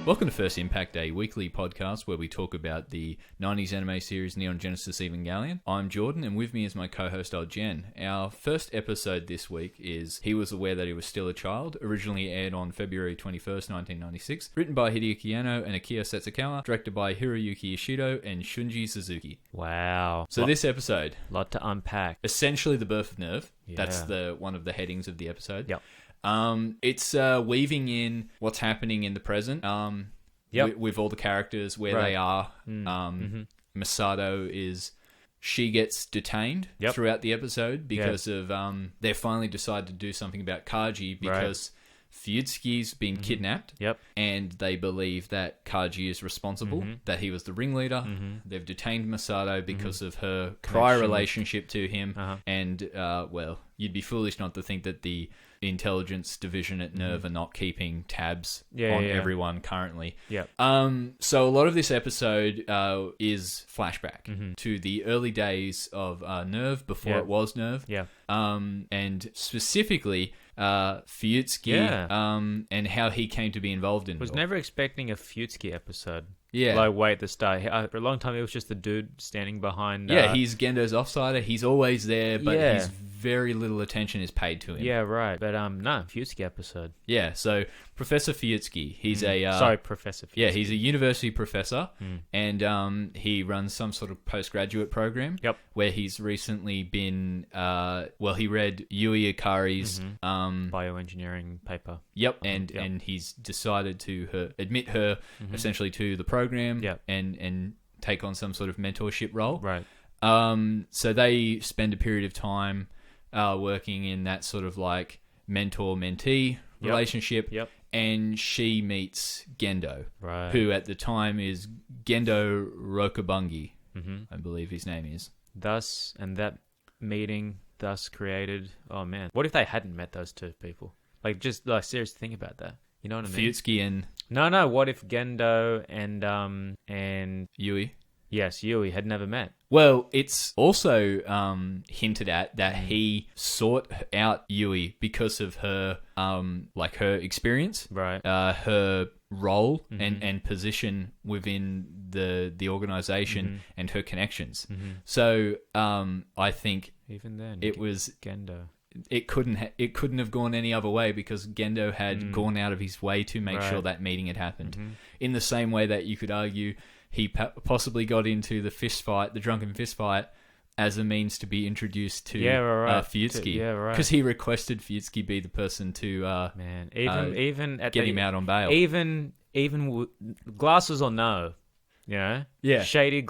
Welcome to First Impact, a weekly podcast where we talk about the 90s anime series Neon Genesis Evangelion. I'm Jordan, and with me is my co-host, Jen. Our first episode this week is He Was Aware That He Was Still a Child, originally aired on February 21st, 1996, written by Hideaki Anno and Akira Satsukawa, directed by Hiroyuki Ishido and Shunji Suzuki. Wow. So this episode... lot to unpack. Essentially the birth of Nerve. Yeah. That's one of the headings of the episode. Yep. It's weaving in what's happening in the present. With all the characters where they are. Masato she gets detained throughout the episode because of they finally decide to do something about Kaji because Fuyutsuki's been kidnapped. And they believe that Kaji is responsible, that he was the ringleader. They've detained Masato because of her prior relationship to him. And, you'd be foolish not to think that the intelligence division at Nerve are not keeping tabs on everyone currently. So a lot of this episode is flashback to the early days of Nerve before it was Nerve. And specifically Fuyutsuki and how he came to be involved in it. I was never expecting a Fuyutsuki episode. Yeah. Like, way at the start. For a long time, it was just the dude standing behind... he's Gendo's offsider. He's always there, but his very little attention is paid to him. Yeah, right. But, no, Fuyutsuki episode. Yeah, so Professor Fuyutsuki, he's Professor Fuyutsuki. Yeah, he's a university professor, and he runs some sort of postgraduate program where he's recently been... he read Yui Ikari's... bioengineering paper. And he's decided to admit her essentially to the program and take on some sort of mentorship role. Right. So they spend a period of time working in that sort of like mentor-mentee relationship. And she meets Gendo, who at the time is Gendo Rokubungi, I believe his name is. That meeting created... Oh, man. What if they hadn't met those two people? Like, just seriously think about that. You know what I mean? Fuyutsuki and... No. What if Gendo and Yui? Yes, Yui had never met. Well, it's also hinted at that he sought out Yui because of her, her experience, her role and position within the organization and her connections. So I think even then it was Gendo. It couldn't have gone any other way because Gendo had gone out of his way to make sure that meeting had happened. In the same way that you could argue he possibly got into the drunken fist fight, as a means to be introduced to Fuyutsuki. Because he requested Fuyutsuki be the person to get him out on bail. Even glasses or no, you know? Yeah. Shady,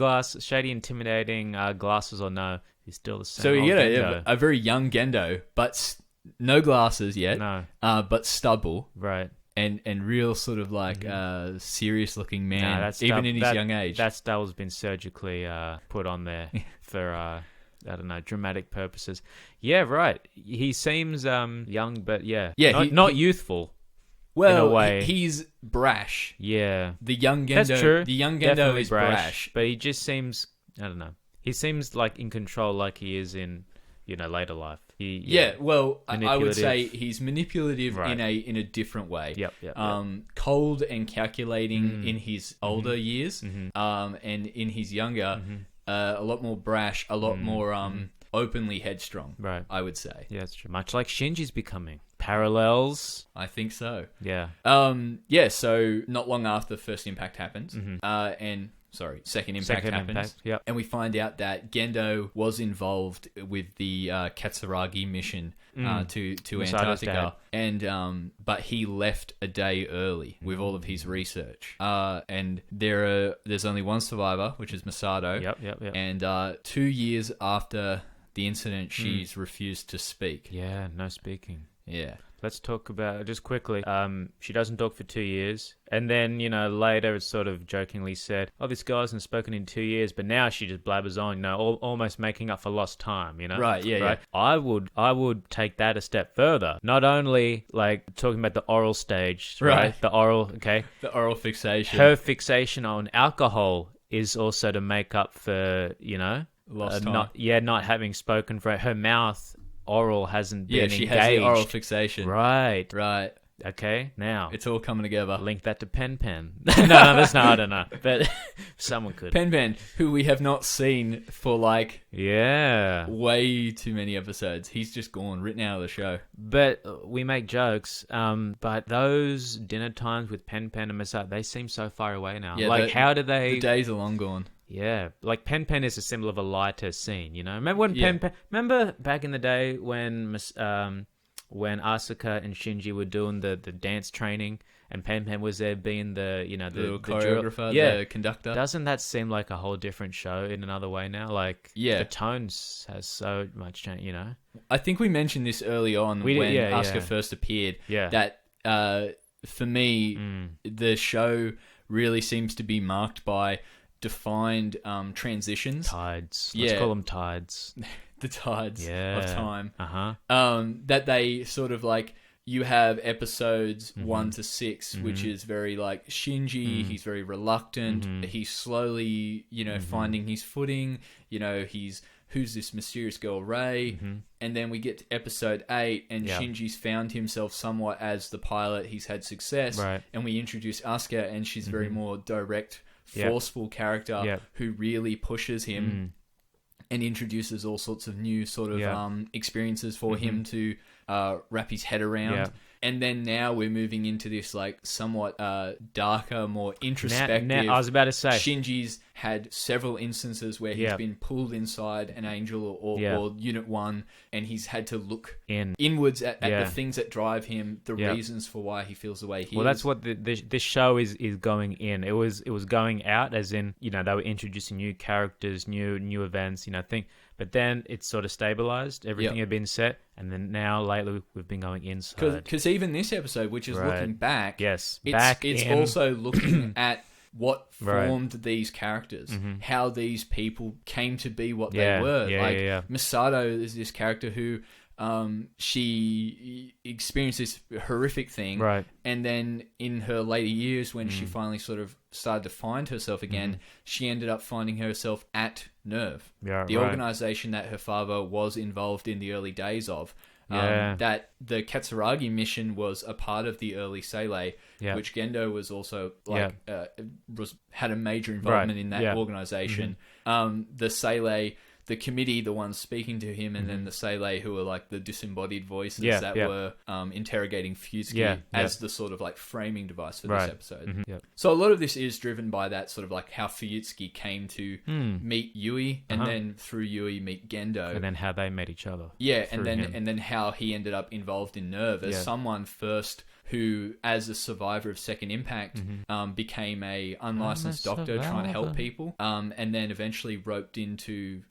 intimidating glasses or no. He's still the same. So you get a very young Gendo, but no glasses yet. No. But stubble. Right. And real sort of like serious looking man, even in his young age. That stubble's been surgically put on there for dramatic purposes. Yeah, right. He seems young, but not youthful. Well, in a way. He's brash. Yeah. The young Gendo. That's true. The young Gendo is brash, but he just seems, I don't know. He seems like in control, like he is in, later life. I would say he's manipulative in a different way. Cold and calculating in his older years, and in his younger, a lot more brash, a lot more openly headstrong. Right, I would say. Yeah, that's true. Much like Shinji's becoming. Parallels. I think so. Yeah. So not long after First Impact happens, Second Impact happens. And we find out that Gendo was involved with the Katsuragi mission to Antarctica. And but he left a day early with all of his research. And there's only one survivor, which is Masato. Yep. And 2 years after the incident, she's refused to speak. Yeah, no speaking. Yeah. Let's talk about, just quickly, she doesn't talk for 2 years. And then, later it's sort of jokingly said, this girl hasn't spoken in 2 years, but now she just blabbers on, almost making up for lost time, Right, yeah, right? Yeah. I would take that a step further. Not only, talking about the oral stage, right? The oral, okay? The oral fixation. Her fixation on alcohol is also to make up for, lost time. Not having spoken for her mouth. Oral hasn't been engaged. She has the oral fixation. Right. Okay, now It's all coming together. link that to Pen. No, that's not. I don't know, but someone could. Pen, who we have not seen for like way too many episodes. He's just gone, written out of the show. But we make jokes. But those dinner times with Pen and Masato, they seem so far away now. Yeah, like, how do they? The days are long gone. Yeah, like Pen is a symbol of a lighter scene. You know, remember when Pen? Remember back in the day when Asuka and Shunji were doing the dance training, and Pen was there being the the choreographer, the conductor. Doesn't that seem like a whole different show in another way now? Like, the tones has so much change. You know, I think we mentioned this early on when Asuka first appeared. Yeah, that for me, the show really seems to be marked by defined transitions. Tides. Let's call them tides. The tides of time. Uh-huh. That they sort of like, you have episodes 1 to 6, which is very like Shinji. He's very reluctant. He's slowly, finding his footing. Who's this mysterious girl, Rei? And then we get to episode 8, and Shinji's found himself somewhat as the pilot. He's had success, and we introduce Asuka, and she's very more direct, forceful character who really pushes him. And introduces all sorts of new sort of experiences for him to wrap his head around. Yeah. And then now we're moving into this like somewhat darker, more introspective. Now, I was about to say, Shinji's had several instances where he's been pulled inside an angel or Unit 1, and he's had to look inwards at the things that drive him, the reasons for why he feels the way he is. Well, that's what this show is going in. It was going out, as in, they were introducing new characters, new events, but then it's sort of stabilized. Everything had been set, and then now lately we've been going inside. Because even this episode, which is looking back, it's also looking at what formed these characters, how these people came to be what they were. Masato is this character who she experienced this horrific thing, and then in her later years, when she finally sort of started to find herself again, she ended up finding herself at Nerve, the organization that her father was involved in the early days of. That the Katsuragi mission was a part of the early Seilei, which Gendo was also had a major involvement in that organization. The Seilei, the committee, the ones speaking to him, and then the Seilei, who were like the disembodied voices that were interrogating Fuyutsuki as the sort of like framing device for this episode. So a lot of this is driven by that sort of like how Fuyutsuki came to meet Yui, and then through Yui meet Gendo, and then how they met each other. And then how he ended up involved in Nerve as someone first who, as a survivor of Second Impact, became a unlicensed doctor trying to help people, and then eventually roped into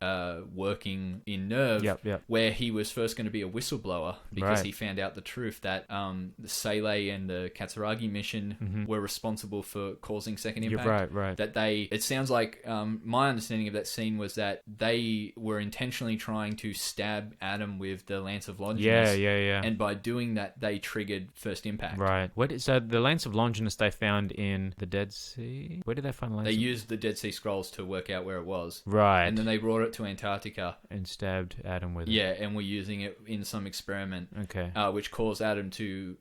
working in Nerve, where he was first going to be a whistleblower because he found out the truth that the Seilei and the Katsuragi mission were responsible for causing Second Impact. That it sounds like, my understanding of that scene was that they were intentionally trying to stab Adam with the Lance of Longinus. And by doing that, they triggered First Impact. Right. So the Lance of Longinus they found in the Dead Sea? Where did they find the Lance? They used the Dead Sea Scrolls to work out where it was. Right. And then they brought it to Antarctica. And stabbed Adam with it. Yeah, and we're using it in some experiment. Okay. Which caused Adam to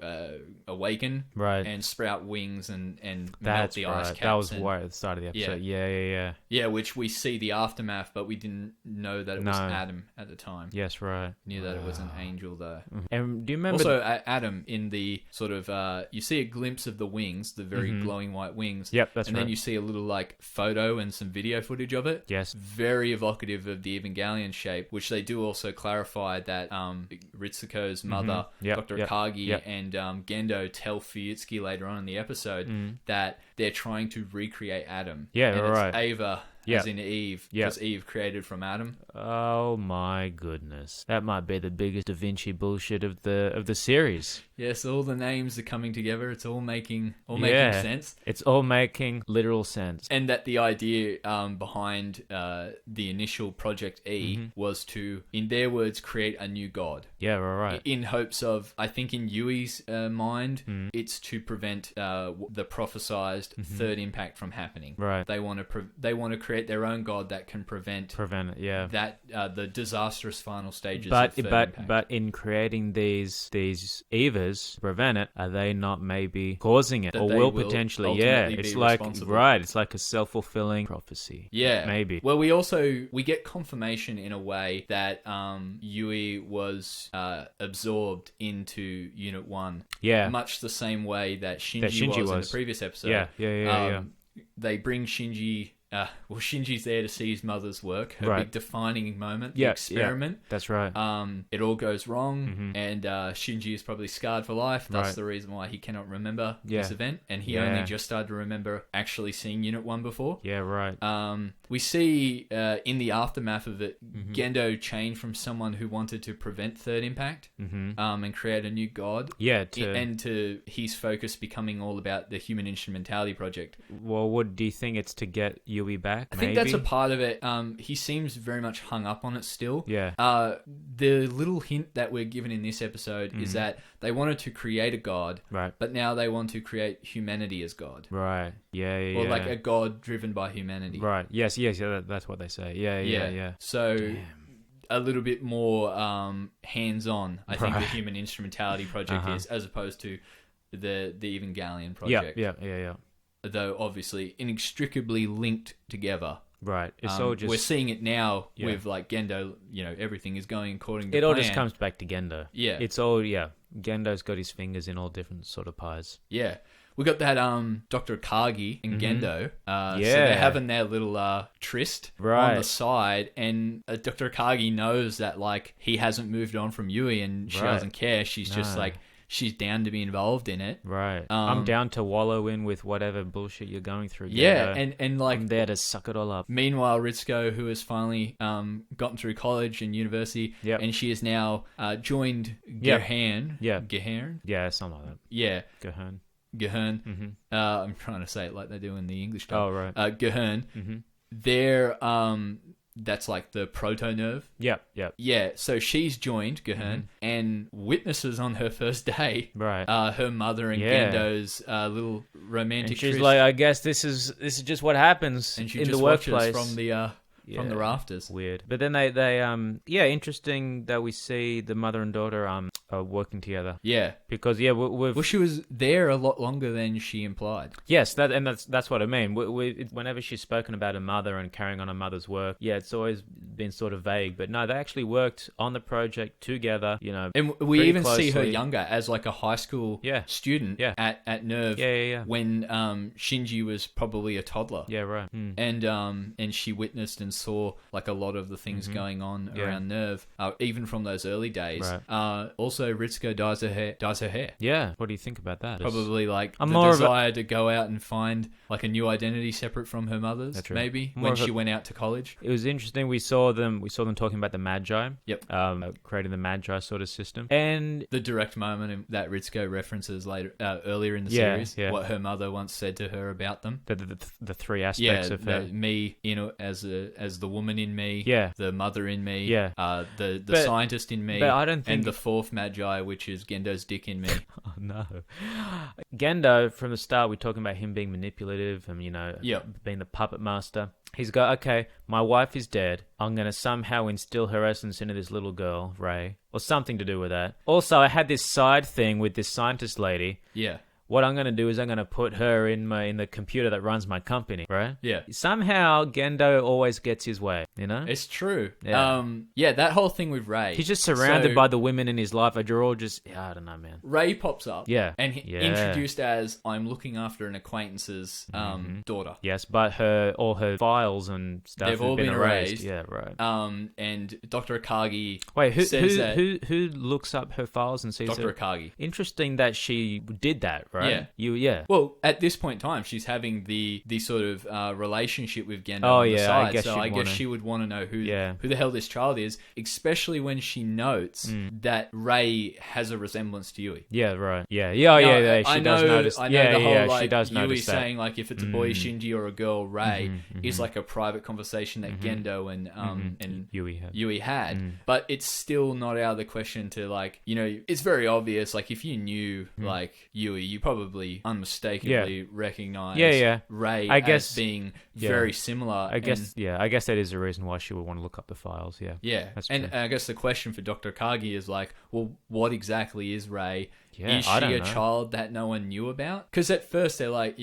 awaken. Right. And sprout wings and melt the ice caps. That was right at the start of the episode. Yeah. Yeah, which we see the aftermath, but we didn't know that it was Adam at the time. Yes, right. Knew that it was an angel though. And do you remember... Also, Adam in the sort of... you see a glimpse of the wings, the very glowing white wings. Yep, that's and then you see a little like photo and some video footage of it. Yes. Very evocative of the Evangelion shape, which they do also clarify that Ritsuko's mother, Dr. Akagi, and Gendo tell Fuyutsuki later on in the episode that they're trying to recreate Adam. Yeah, and right. It's Ava, as in Eve, because Eve created from Adam. Oh my goodness, that might be the biggest Da Vinci bullshit of the series. Yes, all the names are coming together. It's all making sense. It's all making literal sense. And that the idea behind the initial Project E was to, in their words, create a new god. Yeah, right. In hopes of, I think in Yui's mind, it's to prevent the prophesized Third Impact from happening. Right. They want to create create their own god that can prevent it. Yeah, that the disastrous final stages. But in creating these Evas to prevent it, are they not maybe causing it, or will potentially? Yeah, it's like it's like a self-fulfilling prophecy. Yeah, maybe. Well, we get confirmation in a way that Yui was absorbed into Unit 1. Yeah, much the same way that Shinji was in the previous episode. Yeah. They bring Shinji. Shinji's there to see his mother's work, her big defining moment, the experiment. Yeah, that's right. It all goes wrong, and Shinji is probably scarred for life. That's the reason why he cannot remember this event, and he only just started to remember actually seeing Unit 1 before. Yeah, right. We see in the aftermath of it, Gendo change from someone who wanted to prevent Third Impact and create a new god. Yeah, and to his focus becoming all about the Human Instrumentality Project. Well, what do you think it's to get Yui back? I think that's a part of it. He seems very much hung up on it still. Yeah. The little hint that we're given in this episode is that they wanted to create a god, right? But now they want to create humanity as god, right? Yeah. Or like a god driven by humanity, right? Yes. That's what they say. Yeah. So. Damn. A little bit more hands-on, I think the Human Instrumentality Project is, as opposed to the Evangelion project. Yeah. Though obviously inextricably linked together. Right. It's all just... We're seeing it now with like Gendo, everything is going according to plan. It all just comes back to Gendo. Yeah. It's all, Gendo's got his fingers in all different sort of pies. Yeah. We got that Dr. Kagi and Gendo. So they're having their little tryst on the side, and Dr. Kagi knows that like he hasn't moved on from Yui, and she doesn't care. She's just like, she's down to be involved in it. Right. I'm down to wallow in with whatever bullshit you're going through. Yeah, and like... I'm there to suck it all up. Meanwhile, Ritsuko, who has finally gotten through college and university, and she has now joined Gehern. Yeah. Gehern? Yeah, something like that. Yeah. Gehern. I'm trying to say it like they do in the English dub. Oh, right. Gehern. They're... that's like the proto-nerve. Yep. Yeah, so she's joined Gehern and witnesses on her first day her mother and Gendo's little romantic tryst. She's like, I guess this is just what happens and she in just the workplace. From the rafters. Weird. But then they interesting that we see the mother and daughter working together. Yeah. Because well, she was there a lot longer than she implied. Yes, that's what I mean. Whenever she's spoken about her mother and carrying on her mother's work, it's always been sort of vague. But no, they actually worked on the project together, And we even closely. see her younger as like a high school student at Nerve when Shinji was probably a toddler. Yeah, right. And she witnessed and saw like a lot of the things going on around Nerve, even from those early days. Right. Also, Ritsuko dyes her hair. Yeah. What do you think about that? Probably like the desire to go out and find like a new identity separate from her mother's. That's right. Maybe when she went out to college. It was interesting. We saw them talking about the Magi. Yep. Creating the Magi sort of system, and the direct moment that Ritsuko references earlier in the series. Yeah. What her mother once said to her about them. The three aspects of her. Me, as the woman in me. Yeah. The mother in me. Yeah. The scientist in me. But I don't think... And the fourth Magi, which is Gendo's dick in me. Oh, no. Gendo, from the start, we're talking about him being manipulative and, being the puppet master. He's got, okay, my wife is dead. I'm going to somehow instill her essence into this little girl, Ray, or something to do with that. Also, I had this side thing with this scientist lady. Yeah. What I'm going to do is I'm going to put her in the computer that runs my company, right? Yeah. Somehow, Gendo always gets his way, It's true. Yeah. That whole thing with Ray. He's just surrounded by the women in his life. You're all just, I don't know, man. Ray pops up. Yeah. And introduced as, I'm looking after an acquaintance's daughter. Yes, but all her files and stuff They've all been erased. Yeah, right. And Dr. Akagi who looks up her files and sees Dr. Akagi. Interesting that she did that, right? Yeah. Well, at this point in time, she's having the sort of relationship with Gendo on the side. I guess she would want to know who the hell this child is, especially when she notes that Ray has a resemblance to Yui. Yeah, right. Yeah. She does notice. I know the whole she does Yui notice saying like if it's a boy Shinji or a girl Ray is like a private conversation that Gendo and Yui had. But it's still not out of the question to like, it's very obvious. Like if you knew like Yui, you probably probably unmistakably recognize Rei as being very similar. I guess that is the reason why she would want to look up the files. Yeah. Yeah. And I guess the question for Dr. Kagi is like, well, what exactly is Rei? Yeah, is she a child that no one knew about? Because at first they're like,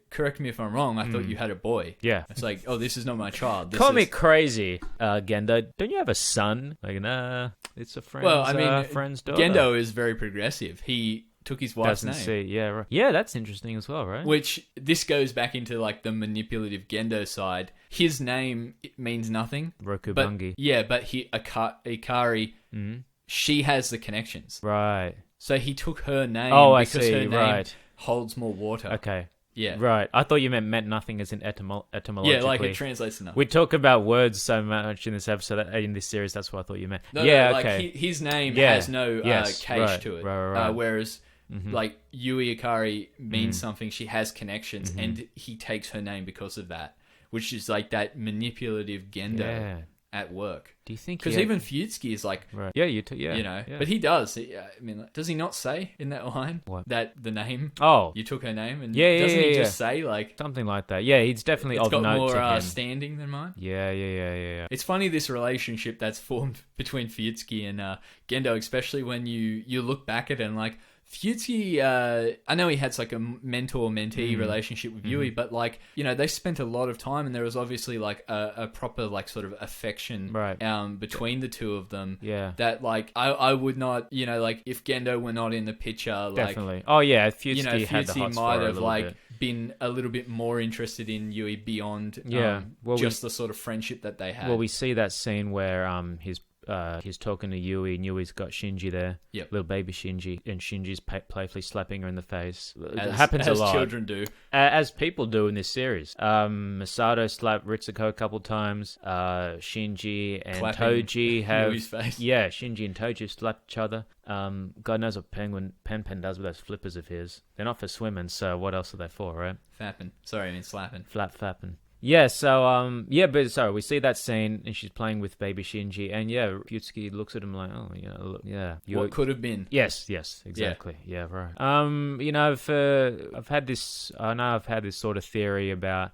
correct me if I'm wrong, I thought you had a boy. Yeah. It's like, oh, this is not my child. Call me crazy, Gendo. Don't you have a son? Like, nah, it's a friend's daughter. Gendo is very progressive. He took his wife's name. Right. Yeah, that's interesting as well, right? Which, this goes back into like the manipulative Gendo side. His name means nothing. Rokubangi. But Ikari, she has the connections. Right. So he took her name because her name holds more water. Okay. Yeah. Right. I thought you meant nothing as in etymologically. Yeah, like it translates to nothing. We talk about words so much in this episode, in this series, that's what I thought you meant. Okay. His name has no cage to it. Right. Whereas, like, Yui Ikari means something, she has connections, and he takes her name because of that, which is like that manipulative Gendo at work. Do you think? Because even Fuyutsuki is like, but he does. Does he not say in that line that the name? Oh, you took her name, and doesn't he just say like something like that? Yeah, he's definitely it's of got note more to him. Standing than mine. Yeah. It's funny this relationship that's formed between Fuyutsuki and Gendo, especially when you look back at it and like. Fuyutsuki, I know he had like a mentor-mentee relationship with Yui, but like, they spent a lot of time and there was obviously like a proper like sort of affection between the two of them. Yeah. That like, I would not, like if Gendo were not in the picture, like... Definitely. Oh yeah, Fuyutsuki had the hots might for have like bit. Been a little bit more interested in Yui beyond just the sort of friendship that they had. Well, we see that scene where he's talking to Yui, and Yui's got Shunji there, little baby Shunji, and Shinji's playfully slapping her in the face. It happens a lot. As children do. As people do in this series. Masato slapped Ritsuko a couple times. Shinji and Clapping Toji have... Yui's face. Yeah, Shinji and Toji slapped each other. God knows what Pen does with those flippers of his. They're not for swimming, so what else are they for, right? Fapping. Sorry, I mean slapping. Flapping. Yeah, so, we see that scene, and she's playing with baby Shinji, and Fuyutsuki looks at him like, oh, what could have been. Yes, exactly. Yeah, right. I've had this sort of theory about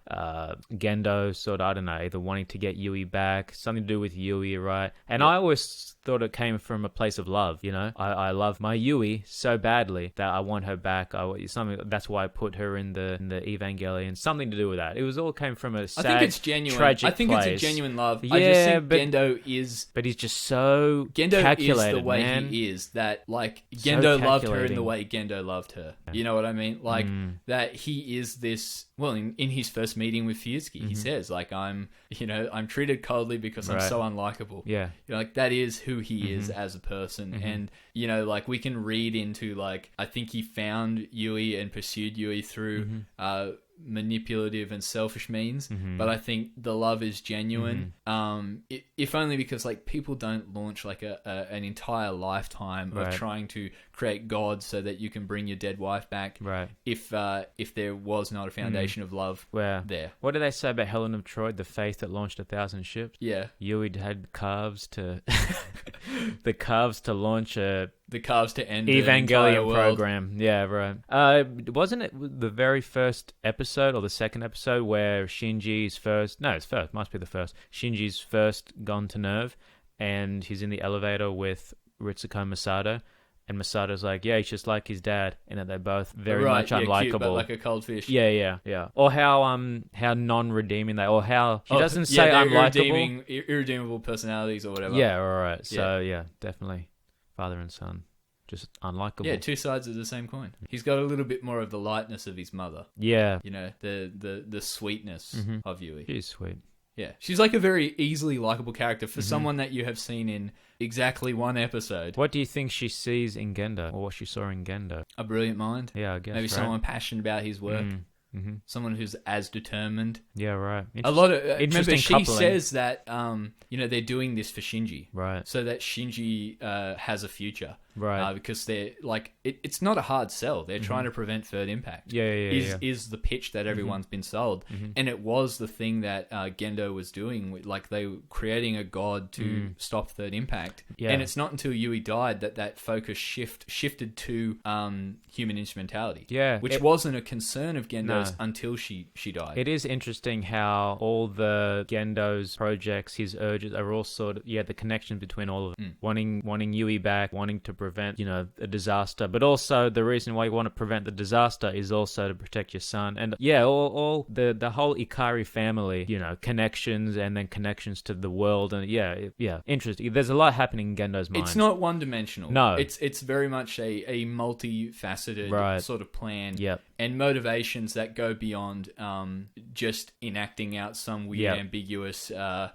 Gendo, sort of, I don't know, either wanting to get Yui back, something to do with Yui, right? And I always thought it came from a place of love, I love my Yui so badly that I want her back. That's why I put her in the Evangelion, something to do with that. It was all came from a sad, I think it's genuine. Tragic I think place. It's a genuine love. I just think Gendo is... But he's just so Gendo calculated, is the way man. he is. That, like, Gendo loved her in the way Gendo loved her. You know what I mean? Like, that he is this... Well, in his first meeting with Fuyutsuki, he says, like, I'm treated coldly because I'm so unlikable. Yeah. Like, that is who he is as a person. And, like, we can read into, like, I think he found Yui and pursued Yui through... manipulative and selfish means, but I think the love is genuine. If only because like people don't launch like an entire lifetime of trying to create gods so that you can bring your dead wife back. Right. If there was not a foundation of love there. What do they say about Helen of Troy? The faith that launched 1,000 ships. Yeah. Yui had calves to launch the calves to end Evangelion program. Yeah, right. Wasn't it the very first episode or the second episode where Shinji's first gone to nerve, and he's in the elevator with Ritsuko and Masato, and Masato's like, yeah, he's just like his dad, and that they're both very much unlikable, cute, but like a cold fish. Yeah. Or how non-redeeming they, or how he doesn't say unlikable, irredeemable personalities or whatever. Yeah, all right. So yeah, definitely father and son. Just unlikable. Yeah, two sides of the same coin. He's got a little bit more of the lightness of his mother. Yeah. The sweetness of Yui. She's sweet. Yeah. She's like a very easily likable character for someone that you have seen in exactly one episode. What do you think she sees in Gendo, or what she saw in Gendo? A brilliant mind. Yeah, I guess. Maybe someone passionate about his work. Someone who's as determined. Yeah, right. A lot of remember she says that they're doing this for Shinji, right? So that Shinji has a future, Right. Because they're like, it's not a hard sell. They're trying to prevent third impact. Is the pitch that everyone's been sold. And it was the thing that Gendo was doing. Like, they were creating a god to stop third impact. Yeah. And it's not until Yui died that focus shifted to human instrumentality. Yeah. Which wasn't a concern of Gendo's until she died. It is interesting how all the Gendo's projects, his urges, are all sort of, the connection between all of them. Wanting Yui back, wanting to prevent, a disaster. But also the reason why you want to prevent the disaster is also to protect your son. And all the whole Ikari family, connections and then connections to the world. And interesting. There's a lot happening in Gendo's mind. It's not one-dimensional. No. It's very much a multifaceted sort of plan. Yep. And motivations that go beyond just enacting out some weird, ambiguous,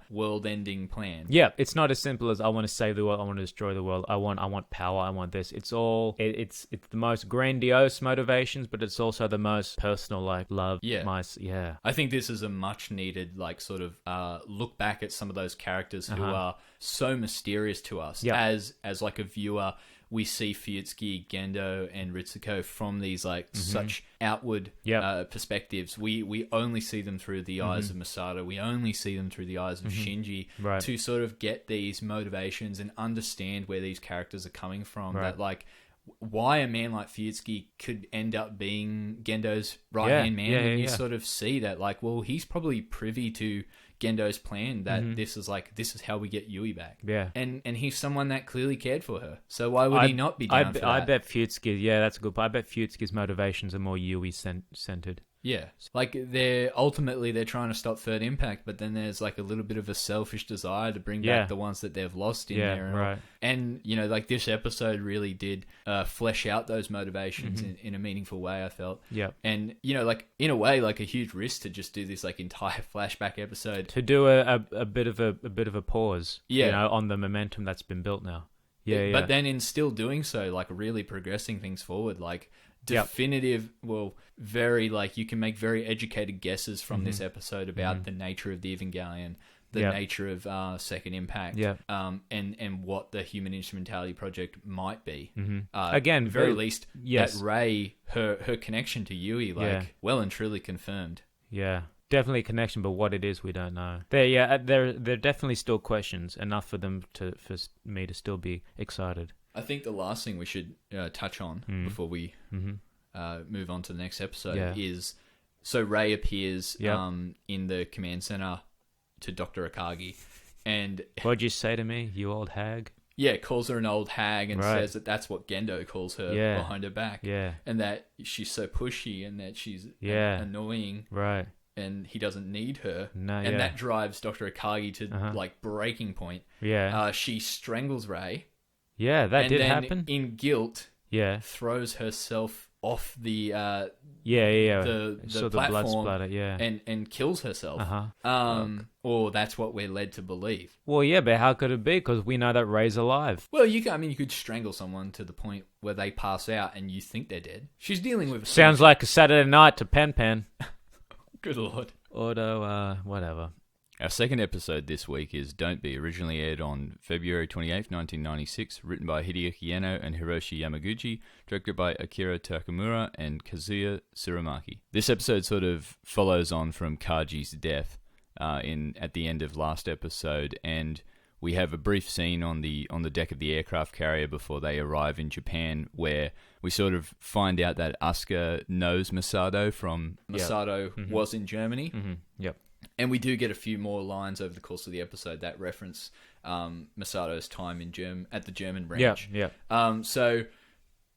world-ending plan. Yeah, it's not as simple as I want to save the world, I want to destroy the world, I want power, I want this. It's all it's the most grandiose motivations, but it's also the most personal, like love. I think this is a much-needed, like, sort of look back at some of those characters who are so mysterious to us as like a viewer. We see Fuyutsuki, Gendo, and Ritsuko from these like such outward perspectives. We only see them through the eyes of Masato. We only see them through the eyes of Shinji to sort of get these motivations and understand where these characters are coming from. That like why a man like Fuyutsuki could end up being Gendo's right-hand man. And you sort of see that like, well, he's probably privy to Gendo's plan that this is how we get Yui back. Yeah. And he's someone that clearly cared for her. So why would he not be down for that? I bet Fuyutsuki, that's a good point. I bet Fuyutsuki's motivations are more Yui centered. Yeah. Like they're trying to stop third impact, but then there's like a little bit of a selfish desire to bring back the ones that they've lost in there. Right. And, like this episode really did flesh out those motivations in a meaningful way, I felt. Yeah. And, like in a way, like a huge risk to just do this like entire flashback episode. To do a bit of a pause, on the momentum that's been built now. Yeah. But then in still doing so, like really progressing things forward, like definitive, very like you can make very educated guesses from this episode about the nature of the Evangelion, the nature of Second Impact, and what the Human Instrumentality Project might be. Again, very least, that Rei, her connection to Yui, well and truly confirmed. Yeah. Definitely a connection, but what it is, we don't know. There are definitely still questions, enough for me to still be excited. I think the last thing we should touch on before we move on to the next episode is, so Rei appears in the command center to Dr. Akagi, and what'd you say to me, you old hag? Yeah, calls her an old hag and says that that's what Gendo calls her behind her back, and that she's so pushy and that she's annoying, right? And he doesn't need her. No, and that drives Dr. Akagi to like breaking point. Yeah. She strangles Rei. Yeah, that did happen. In guilt, throws herself off the the platform, blood splatter, and kills herself. Or that's what we're led to believe. Well, yeah, but how could it be? Because we know that Rei's alive. Well, you could strangle someone to the point where they pass out and you think they're dead. She's dealing with sounds like a Saturday night to Pen. Good Lord. Auto, whatever. Our second episode this week is Don't Be, originally aired on February 28th, 1996, written by Hideaki Anno and Hiroshi Yamaguchi, directed by Akira Takamura and Kazuya Tsurumaki. This episode sort of follows on from Kaji's death at the end of last episode, and we have a brief scene on the deck of the aircraft carrier before they arrive in Japan, where we sort of find out that Asuka knows Masato from Masato was in Germany. Yep. And we do get a few more lines over the course of the episode that reference Masato's time at the German branch. Yeah. So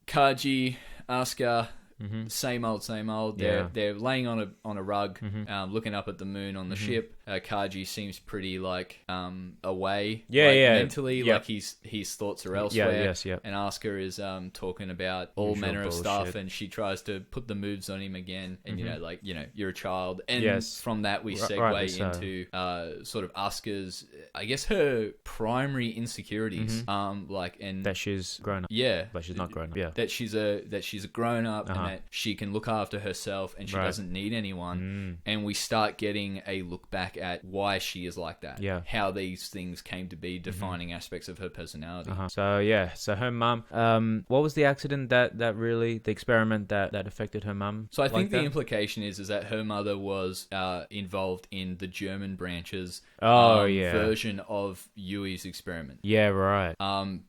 Kaji, Asuka, same old. They're laying on a rug, looking up at the moon on the ship. Kaji seems pretty like away, mentally, like his thoughts are elsewhere. And Asuka is talking about all manner of stuff, and she tries to put the moves on him again. And you're a child, and from that we segue into sort of Asuka's, I guess, her primary insecurities, and that she's grown up. Yeah, but she's not grown up. Yeah, that she's a grown up, and that she can look after herself and she doesn't need anyone. And we start getting a look back at why she is like that. Yeah. How these things came to be defining aspects of her personality. So her mum, what was the accident that really, the experiment that affected her mum? So I think the implication is that her mother was involved in the German branch's version of Yui's experiment. Yeah, right.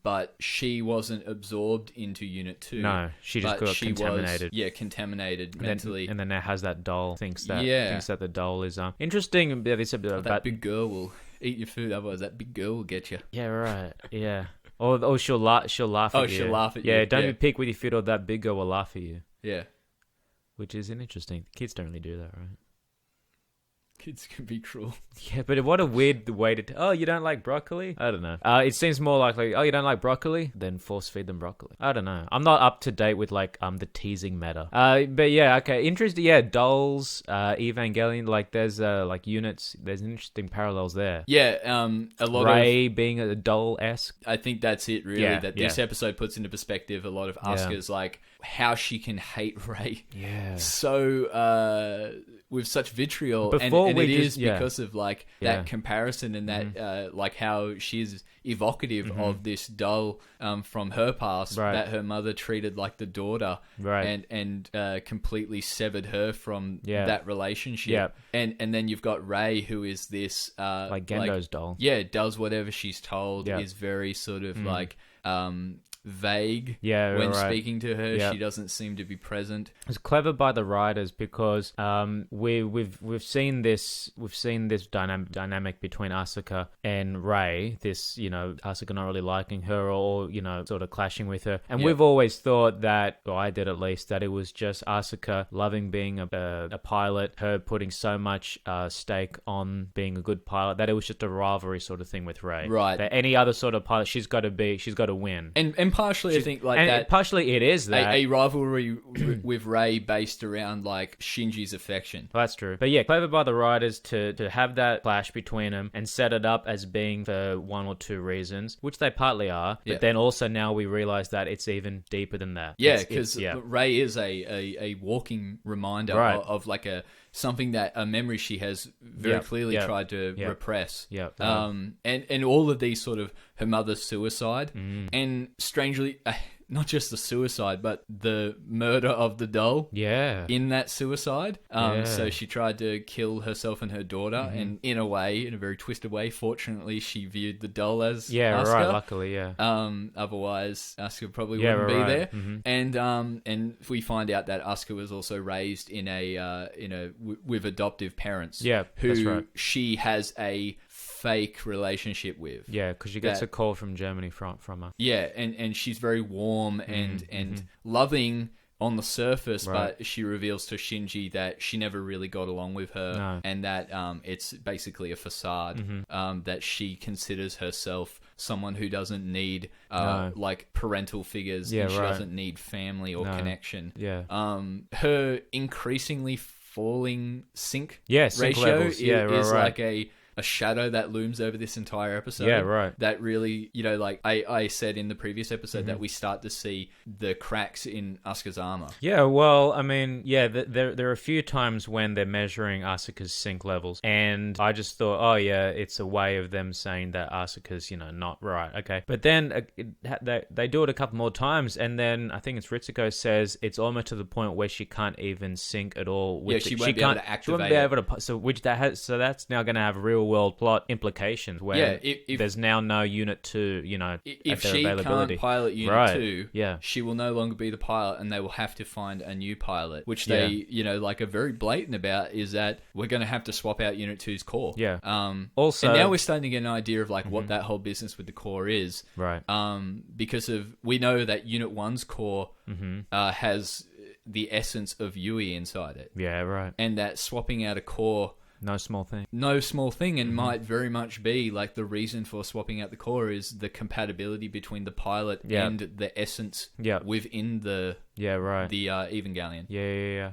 But she wasn't absorbed into Unit 2. No, she just got contaminated. Contaminated mentally. And then now has that doll, thinks that the doll is interesting. That big girl will eat your food, otherwise that big girl will get you. Yeah, right. Yeah. Or she'll laugh at you. Oh, she'll laugh at you. Yeah, don't be pick with your food or that big girl will laugh at you. Yeah. Which is interesting. Kids don't really do that, right? Kids can be cruel. Yeah, but what a weird way to... Oh, you don't like broccoli? I don't know. It seems more likely, oh, you don't like broccoli? Then force feed them broccoli. I don't know. I'm not up to date with, like, the teasing meta. But yeah, okay. Interesting. Yeah, dolls, Evangelion, like, there's, like, units. There's interesting parallels there. Yeah, a lot Ray being a doll-esque. I think that's it, really, this episode puts into perspective a lot of Asuka's, like, how she can hate Ray. Yeah. So, with such vitriol, and it is because of like that comparison and that like how she's evocative of this doll from her past that her mother treated like the daughter, and completely severed her from that relationship. And then you've got Ray, who is this like Gendo's doll. Yeah, does whatever she's told. Is very sort of like vague when speaking to her. She doesn't seem to be present. It's clever by the writers because we've seen this dynamic between Asuka and Ray, this, you know, Asuka not really liking her or, you know, sort of clashing with her, and we've always thought that, or I did at least, that it was just Asuka loving being a pilot, her putting so much stake on being a good pilot, that it was just a rivalry sort of thing with Ray, that any other sort of pilot, she's got to win. And partially, I think, like that. Partially, it is that a rivalry with Ray based around like Shinji's affection. Well, that's true. But yeah, clever by the writers to have that clash between them and set it up as being for one or two reasons, which they partly are. But then also now we realize that it's even deeper than that. Yeah, because Ray is a walking reminder of like something that a memory she has very clearly tried to repress. And all of these sort of her mother's suicide and strangely not just the suicide but the murder of the doll in that suicide. So she tried to kill herself and her daughter, and in a very twisted way, fortunately she viewed the doll as Asuka. Luckily otherwise Asuka probably wouldn't be there. And we find out that Asuka was also raised in with adoptive parents who she has a fake relationship with. Yeah, because she gets a call from Germany from her. Yeah, and she's very warm and loving on the surface, but she reveals to Shinji that she never really got along with her, and that it's basically a facade, that she considers herself someone who doesn't need like parental figures, and she doesn't need family or connection. Her increasingly falling sync ratio is like a shadow that looms over this entire episode. That really, you know, like I said in the previous episode, that we start to see the cracks in Asuka's armor. Yeah, well, I mean, there are a few times when they're measuring Asuka's sync levels, and I just thought, it's a way of them saying that Asuka's, you know, not right. Okay. But then they do it a couple more times, and then I think it's Ritsuko says it's almost to the point where she can't even sync at all. She won't be able to activate. She won't be able to. So that's now going to have real world plot implications where if there's now no Unit 2, you know, if at their she availability. Can't pilot Unit 2, she will no longer be the pilot, and they will have to find a new pilot, which they, you know, like are very blatant about, is that we're going to have to swap out Unit 2's core. Also, and now we're starting to get an idea of like what that whole business with the core is. Because we know that Unit 1's core has the essence of Yui inside it. And that swapping out a core, no small thing, and might very much be like the reason for swapping out the core is the compatibility between the pilot and the essence within the Evangelion.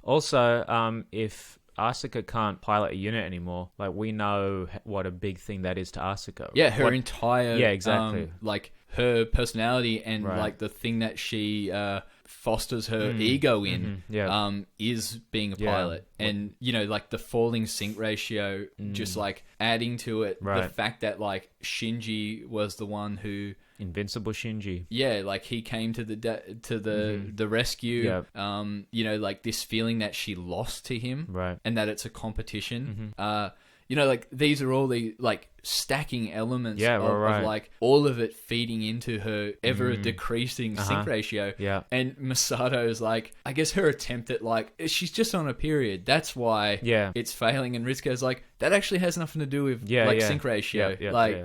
Also, if Asuka can't pilot a unit anymore, like, we know what a big thing that is to Asuka. Her entire like her personality and like the thing that she fosters her ego in is being a pilot. And, you know, like the falling sync ratio, just like adding to it the fact that like Shinji was the one who... Invincible Shinji. Yeah, like he came to the rescue. You know, like this feeling that she lost to him, and that it's a competition. You know, like these are all the like stacking elements of like all of it feeding into her ever decreasing sync ratio. And Masato's like, I guess her attempt at like, she's just on a period. That's why it's failing. And Ritsuko's like, that actually has nothing to do with sync ratio.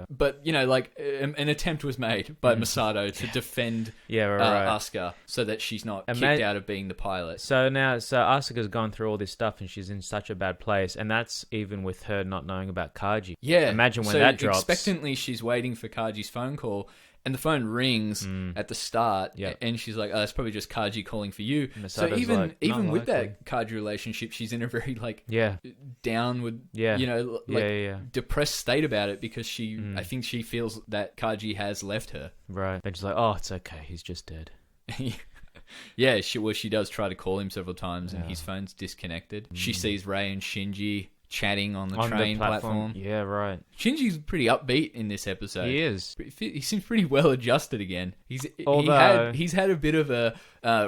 But you know, like an attempt was made by Masato to defend Asuka so that she's not kicked out of being the pilot. So Asuka's gone through all this stuff and she's in such a bad place. And that's even with her not knowing about Kaji. Imagine when that drops. Expectantly, she's waiting for Kaji's phone call, and the phone rings at the start, and she's like, "Oh, that's probably just Kaji calling for you." So even with that Kaji relationship, she's in a very like downward, you know, depressed state about it because I think she feels that Kaji has left her. Right, and she's like, "Oh, it's okay, he's just dead." Yeah, she does try to call him several times, and his phone's disconnected. She sees Rei and Shinji chatting on the train platform. Yeah, right. Shinji's pretty upbeat in this episode. He is. He seems pretty well adjusted again. He's had a bit of a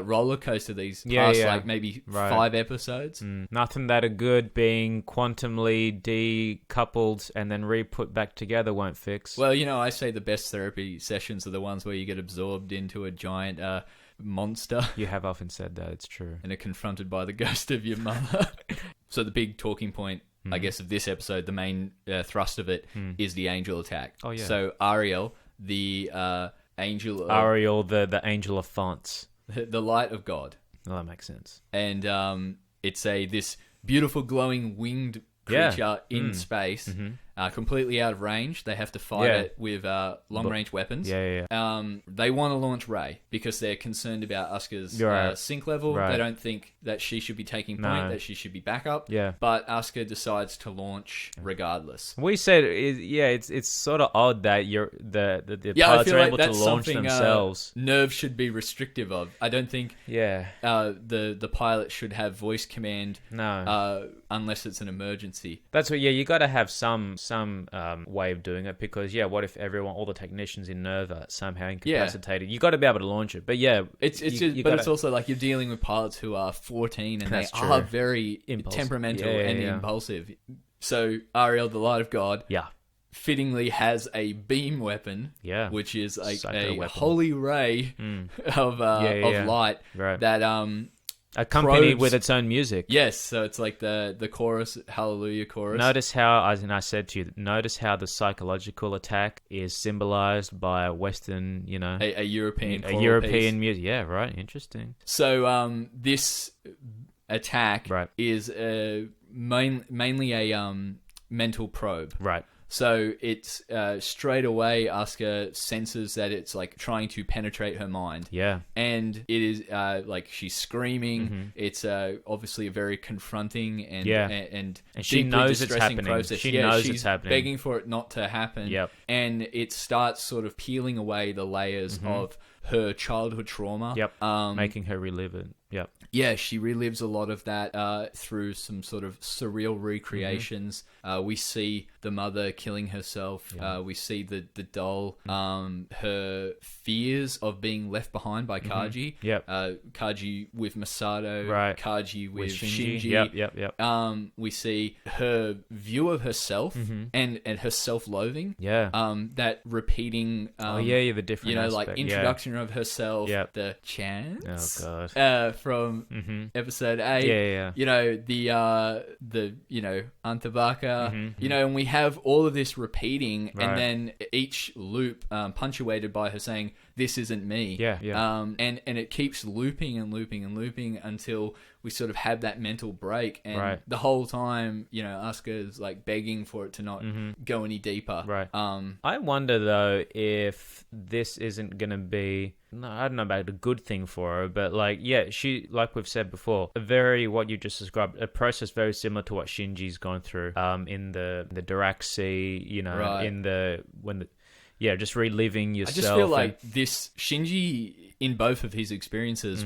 roller coaster these past like maybe 5 episodes. Nothing that a good being quantumly decoupled and then re-put back together won't fix. Well, you know, I say the best therapy sessions are the ones where you get absorbed into a giant monster. You have often said that. It's true. And are confronted by the ghost of your mother. So the big talking point, I guess, of this episode, the main thrust of it, is the angel attack. Oh, yeah. So Ariel, the angel... Ariel, the angel of fonts. The light of God. Oh, that makes sense. And it's this beautiful glowing winged creature in space, completely out of range. They have to fight it with long-range weapons. They want to launch Rei because they're concerned about Asuka's sync level. They don't think that she should be taking point, that she should be backup. But Asuka decides to launch regardless. We said, it's sort of odd that the pilots are able to launch themselves. Nerve should be restrictive of. I don't think the pilot should have voice command unless it's an emergency. That's what, you got to have some way of doing it because, what if all the technicians in Nerve are somehow incapacitated? You got to be able to launch it. But it's also like you're dealing with pilots who are 14 and they are very temperamental and impulsive. So Ariel, the light of God, fittingly has a beam weapon, which is a holy ray of light that accompanied with its own music. Yes, so it's like the chorus, Hallelujah chorus. Notice how, as I said to you, the psychological attack is symbolized by a Western, a European music. Yeah, right. Interesting. So this attack is mainly a mental probe. Right. So it's straight away Asuka senses that it's like trying to penetrate her mind. Yeah. And it is like she's screaming. It's obviously a very confronting and she knows it's happening. Process. She knows she's it's happening. Begging for it not to happen. Yep. And it starts sort of peeling away the layers of her childhood trauma. Yep. Making her relive it. Yep. Yeah, she relives a lot of that through some sort of surreal recreations. We see the mother killing herself. We see the doll. Her fears of being left behind by Kaji. Kaji with Masato. Right. Kaji with Shinji. Yep. We see her view of herself and her self-loathing. That repeating... the different aspect. Like introduction of herself. The chance. Oh, God. From episode 8, the Antabaka, and we have all of this repeating, and then each loop punctuated by her saying, "This isn't me." And it keeps looping and looping and looping until we sort of have that mental break, and the whole time, Asuka is like begging for it to not go any deeper. I wonder though if this isn't gonna be, I don't know about a good thing for her, but she, like we've said before, what you just described, a process very similar to what Shinji's gone through in the Dirac Sea, just reliving yourself. I just feel like this Shinji, in both of his experiences,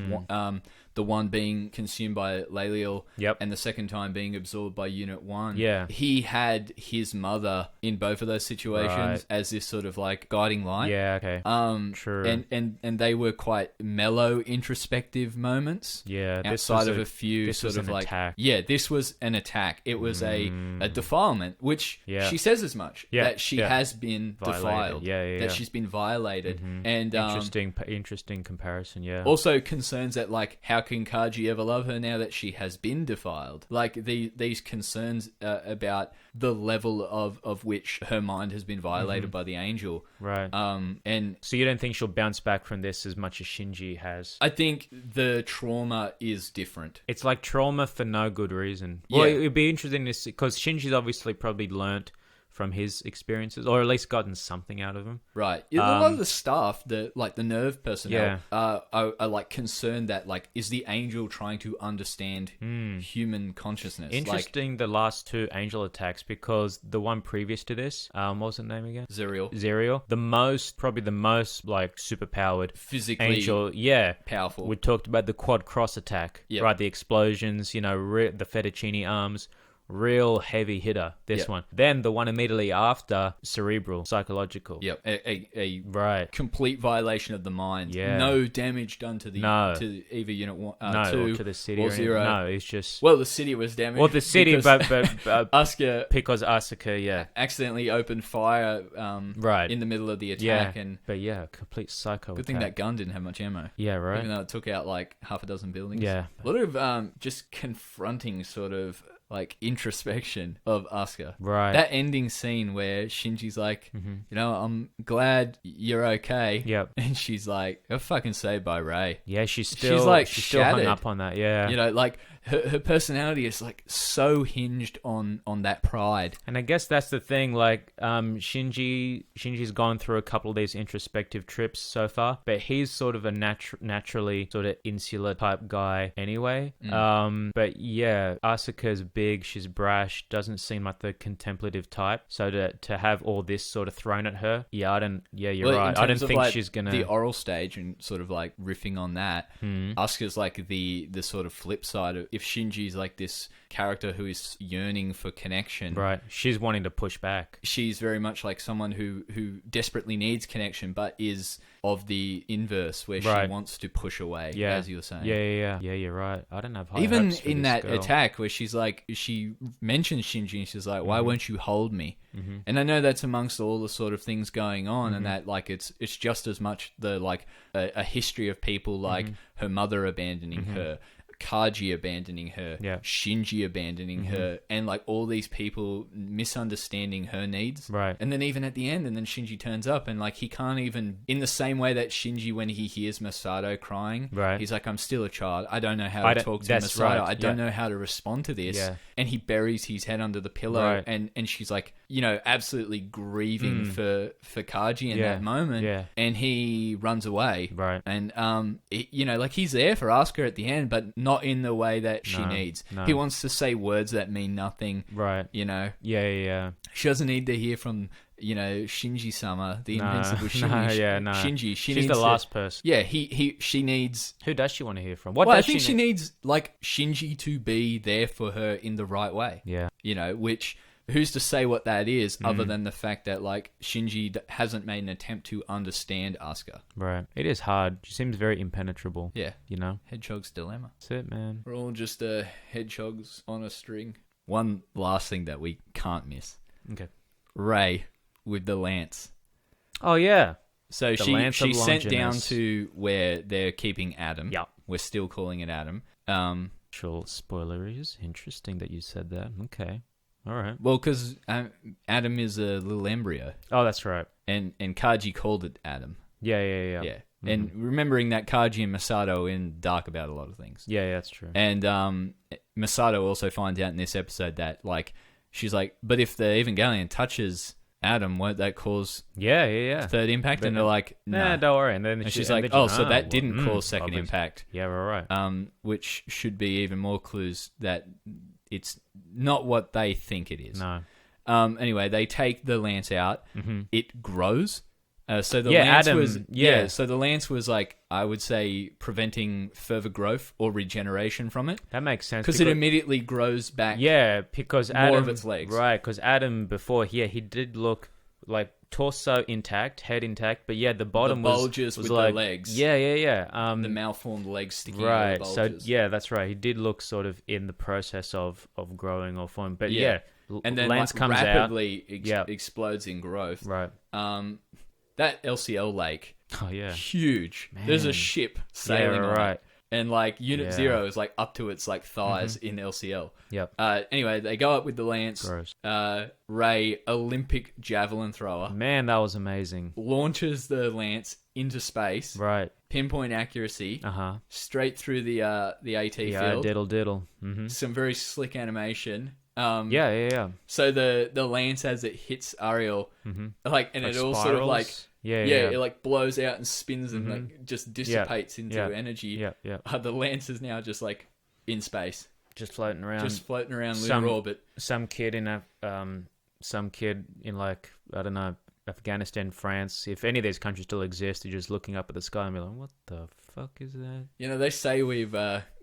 the one being consumed by Laliel, and the second time being absorbed by Unit 1. Yeah. He had his mother in both of those situations as this sort of like guiding light. Yeah, okay. True. And they were quite mellow, introspective moments. Yeah. Outside of a few this sort was of an like... attack. Yeah, this was an attack. It was a defilement, which she says as much. That she has been defiled. That she's been violated. And interesting comparison, yeah. Also concerns that, like, how can Kaji ever love her now that she has been defiled? Like, these concerns about the level of which her mind has been violated by the angel. Right. And so you don't think she'll bounce back from this as much as Shinji has? I think the trauma is different. It's like trauma for no good reason. Well, it'd be interesting to see, because Shinji's obviously probably learnt from his experiences, or at least gotten something out of them. Right. A lot of the staff, the nerve personnel, are like concerned that, like, is the angel trying to understand human consciousness? Interesting, the last two angel attacks, because the one previous to this, what was the name again? Zerial. Probably the most like superpowered physically angel, powerful. We talked about the quad cross attack, right? The explosions, the fettuccine arms. Real heavy hitter, this one. Then the one immediately after, cerebral, psychological. Yep, a complete violation of the mind. Yeah. No damage done to to either Unit 1, 2, or to the city or 0. No, it's just... Well, the city was damaged. Well, the city, but Asuka... Because Asuka, accidentally opened fire in the middle of the attack. Complete psycho Good thing that gun didn't have much ammo. Yeah, right. Even though it took out like half a dozen buildings. Yeah. A lot of just confronting sort of... like introspection of Asuka. Right. That ending scene where Shinji's like, I'm glad you're okay. Yep. And she's like, you're fucking saved by Rei. Yeah, she's still hung up on that, yeah. Like her personality is like so hinged on that pride. And I guess that's the thing, like Shinji's gone through a couple of these introspective trips so far, but he's sort of a naturally sort of insular type guy anyway. But yeah, Asuka's big, she's brash, doesn't seem like the contemplative type. So to have all this sort of thrown at her, you're right. I don't think she's gonna... The oral stage and sort of like riffing on that, Asuka's like the sort of flip side of... If Shinji's like this character who is yearning for connection, right, she's wanting to push back. She's very much like someone who desperately needs connection, but is of the inverse, where she wants to push away, as you were saying. Yeah, you're right. I don't have high even hopes for in this that girl. Attack where she's like, she mentions Shinji and she's like, why won't you hold me? And I know that's amongst all the sort of things going on, and that like it's just as much the like a history of people like her mother abandoning her, Kaji abandoning her, Shinji abandoning her, and like all these people misunderstanding her needs. Right. And then even at the end, and then Shinji turns up and like he can't even, in the same way that Shinji, when he hears Masato crying, he's like, I'm still a child. I don't know how to talk to Masato. Right. I don't know how to respond to this. Yeah. And he buries his head under the pillow, and she's like, absolutely grieving for Kaji in that moment. Yeah. And he runs away. Right. And, like he's there for Asuka at the end, but not in the way that she needs. No. He wants to say words that mean nothing. Right. Yeah. She doesn't need to hear from, Shinji-sama, the invincible Shinji. Shinji. She's the last person. Yeah, she needs... Who does she want to hear from? I think she needs, like, Shinji to be there for her in the right way. Yeah. Which... Who's to say what that is, other than the fact that, like, Shinji hasn't made an attempt to understand Asuka. Right. It is hard. She seems very impenetrable. Yeah. Hedgehog's dilemma. That's it, man. We're all just hedgehogs on a string. One last thing that we can't miss. Okay. Rei with the lance. Oh, yeah. So she sent down to where they're keeping Adam. Yeah. We're still calling it Adam. Spoilers. Interesting that you said that. Okay. All right. Well, because Adam is a little embryo. Oh, that's right. And Kaji called it Adam. Yeah. Mm-hmm. And remembering that Kaji and Masato are in dark about a lot of things. Yeah, that's true. And Masato also finds out in this episode that, like, she's like, but if the Evangelion touches Adam, won't that cause third impact? But, and they're like, nah, don't worry. And then she's like, so that didn't cause second impact. Yeah, right. Which should be even more clues that it's not what they think it is. No. Anyway, they take the lance out. Mm-hmm. It grows. So the so the lance was like, I would say, preventing further growth or regeneration from it. That makes sense because it immediately grows back. Yeah, because more Adam, of its legs. Right, because Adam before here he did look like torso intact, head intact, but the bottom the bulges was with like, the legs. Yeah. The malformed legs sticking right. out of the bulges. So that's right. He did look sort of in the process of growing or forming, but and then Lance comes rapidly explodes in growth. Right. That LCL lake. Oh yeah. Huge. Man. There's a ship sailing on it. And like Unit 0 is like up to its like thighs in LCL. Yep. Anyway, they go up with the lance. Gross. Ray, Olympic javelin thrower. Man, that was amazing. Launches the lance into space. Right. Pinpoint accuracy. Straight through the AT field. Yeah, diddle. Mm-hmm. Some very slick animation. Yeah. So the lance as it hits Ariel, like it all sort of like it like blows out and spins and like just dissipates into energy. Yeah. The lance is now just like in space, just floating around lunar orbit. Some kid in like, I don't know, Afghanistan, France. If any of these countries still exist, you're just looking up at the sky and be like, "What the fuck is that?" You know, they say we've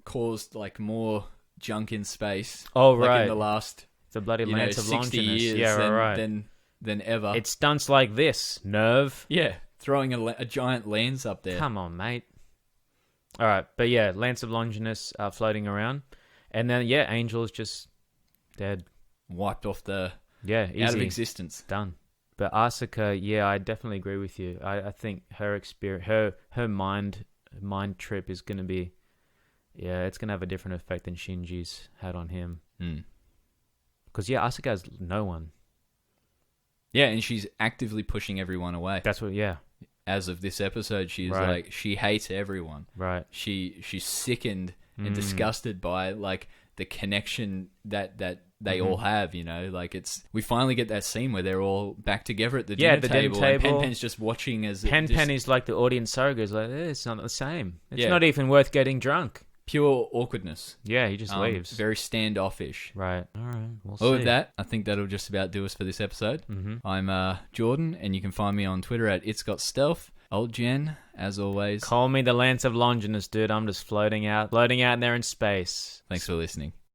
caused like more junk in space. Oh, right. In the last the bloody Lance of 60 Longinus. years than ever. It's stunts like this, Nerve. Yeah, throwing a giant lance up there. Come on, mate. All right, but Lance of Longinus floating around. And then, Angel is just dead. Wiped off easy. Out of existence. Done. But Asuka, I definitely agree with you. I think her experience, her mind trip is going to be... Yeah, it's going to have a different effect than Shinji's had on him. Because, Asuka has no one. Yeah, and she's actively pushing everyone away. That's what, As of this episode, she's like, she hates everyone. Right. She's sickened and disgusted by, like, the connection that they all have, you know? Like, we finally get that scene where they're all back together at the dinner table. And Pen-Pen's just watching as... Pen is like the audience surrogate. It's like, it's not the same. It's not even worth getting drunk. Pure awkwardness. Yeah, he just leaves. Very standoffish. Right. All right. We'll see. With that, I think that'll just about do us for this episode. I'm Jordan, and you can find me on Twitter at It's Got Stealth. Old Jen, as always. Call me the Lance of Longinus, dude. I'm just floating out there in space. Thanks for listening.